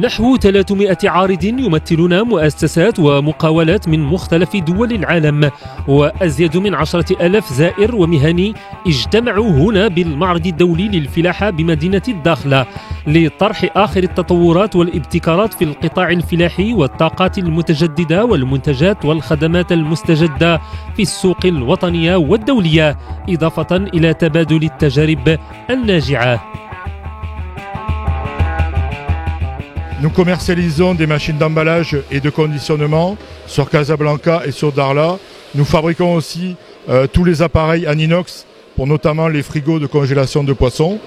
نحو 300 عارض يمثلون مؤسسات ومقاولات من مختلف دول العالم، وأزيد من 10,000 زائر ومهني اجتمعوا هنا بالمعرض الدولي للفلاحة بمدينة الداخلة لطرح آخر التطورات والابتكارات في القطاع الفلاحي والطاقات المتجددة والمنتجات والخدمات المستجدة في السوق الوطنية والدولية، إضافة إلى تبادل التجارب الناجعة. Nous commercialisons des machines d'emballage et de conditionnement sur Casablanca et sur Darla. Nous fabriquons aussi tous les appareils en inox pour notamment les frigos de congélation de poissons.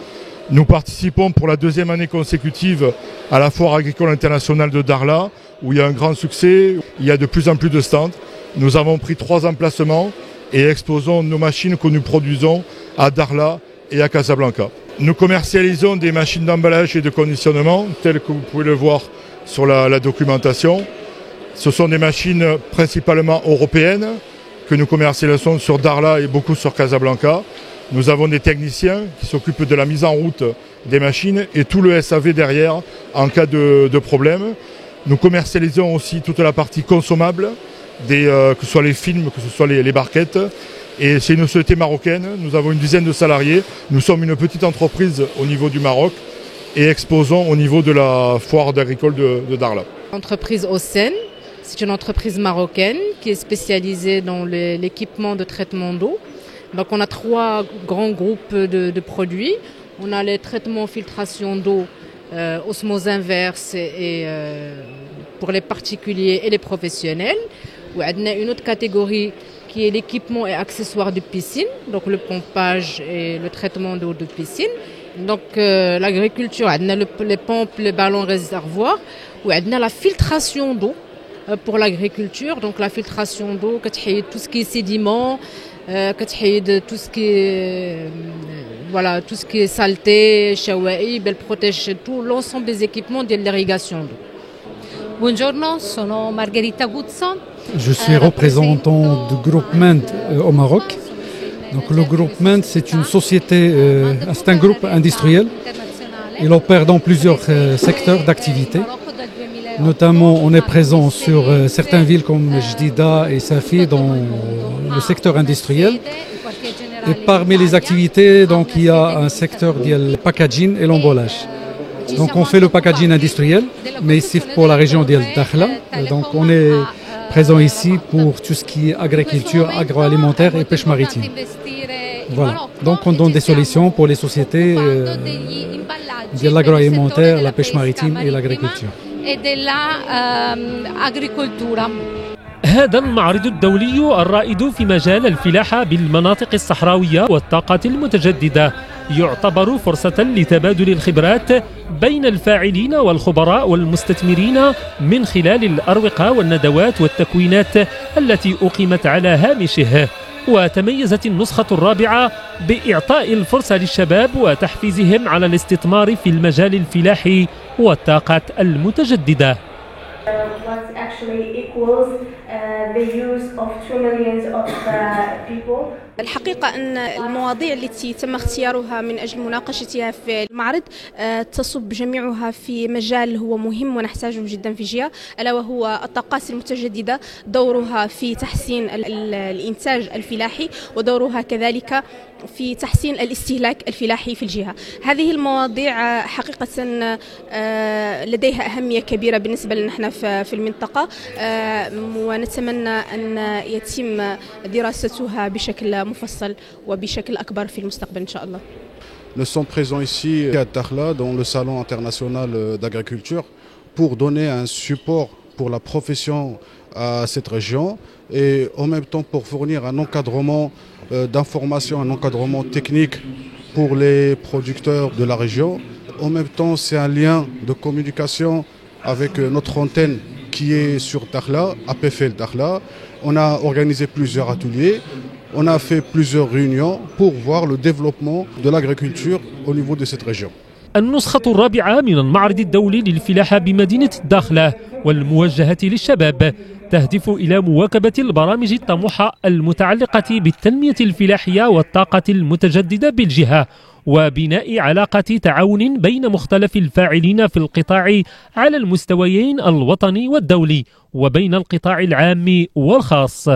Nous participons pour la 2e année consécutive à la Foire agricole internationale de Darla où il y a un grand succès, il y a de plus en plus de stands. Nous avons pris 3 emplacements et exposons nos machines que nous produisons à Darla et à Casablanca. Nous commercialisons des machines d'emballage et de conditionnement, telles que vous pouvez le voir sur la documentation. Ce sont des machines principalement européennes que nous commercialisons sur Darla et beaucoup sur Casablanca. Nous avons des techniciens qui s'occupent de la mise en route des machines et tout le SAV derrière en cas de problème. Nous commercialisons aussi toute la partie consommable, que ce soit les films, que ce soit les barquettes. Et c'est une société marocaine, nous avons une dizaine de salariés, nous sommes une petite entreprise au niveau du Maroc et exposons au niveau de la foire agricole de Darla. L'entreprise Osen, c'est une entreprise marocaine qui est spécialisée dans l'équipement de traitement d'eau. Donc on a 3 grands groupes de produits. On a les traitements filtration d'eau, osmose inverse et pour les particuliers et les professionnels. On a une autre catégorie qui est l'équipement et accessoires de piscine, donc le pompage et le traitement d'eau de piscine. Donc l'agriculture, on a les pompes, les ballons réservoirs, ou on a la filtration d'eau pour l'agriculture. Donc la filtration d'eau, tout ce qui est sédiments, tout ce qui est tout ce qui est saleté, shawaïb, elle protège tout l'ensemble des équipements de l'irrigation d'eau. Buongiorno, sono Margherita Guzzo. Je suis représentant du groupe Ment au Maroc. Donc le groupe Ment, c'est une société, c'est un groupe industriel. Il opère dans plusieurs secteurs d'activité. Notamment, on est présent sur certaines villes comme Jdida et Safi dans le secteur industriel. Et parmi les activités, donc, il y a un secteur de packaging et l'emballage. Donc on fait le packaging industriel, mais ici pour la région de Dakhla. Donc on est présent ici pour tout ce qui est agriculture, agroalimentaire et pêche maritime. Voilà. Donc on donne des solutions pour les sociétés de l'agroalimentaire, la pêche maritime et l'agriculture. هذا المعرض الدولي الرائد في مجال الفلاحة بالمناطق الصحراوية والطاقات المتجددة يعتبر فرصة لتبادل الخبرات بين الفاعلين والخبراء والمستثمرين من خلال الأروقة والندوات والتكوينات التي أقيمت على هامشه. وتميزت النسخة الرابعة بإعطاء الفرصة للشباب وتحفيزهم على الاستثمار في المجال الفلاحي والطاقات المتجددة. The use of 2 million people. الحقيقة أن المواضيع التي تم اختيارها من أجل مناقشتها في المعرض تصب جميعها في مجال هو مهم ونحتاجه جدا في جهة، ألا وهو الطاقات المتجددة، دورها في تحسين الإنتاج الفلاحي ودورها كذلك في تحسين الاستهلاك الفلاحي في الجهة. هذه المواضيع حقيقة لديها أهمية كبيرة بالنسبة لنا نحن في المنطقة، ونتمنى أن يتم دراستها بشكل مفصل وبشكل أكبر في المستقبل إن شاء الله. Nous sommes présents ici à Dakhla dans le salon international d'agriculture pour donner un support pour la profession à cette région et en même temps pour fournir un encadrement d'information, un encadrement technique pour les producteurs de la région. En même temps, c'est un lien de communication avec notre antenne qui est sur Dakhla, APFL Dakhla. On a organisé plusieurs ateliers, on a fait plusieurs réunions pour voir le développement de l'agriculture au niveau de cette région. النسخة الرابعة من المعرض الدولي للفلاحة بمدينة الداخلة والموجهة للشباب تهدف إلى مواكبة البرامج الطموحة المتعلقة بالتنمية الفلاحية والطاقة المتجددة بالجهة وبناء علاقة تعاون بين مختلف الفاعلين في القطاع على المستويين الوطني والدولي وبين القطاع العام والخاص.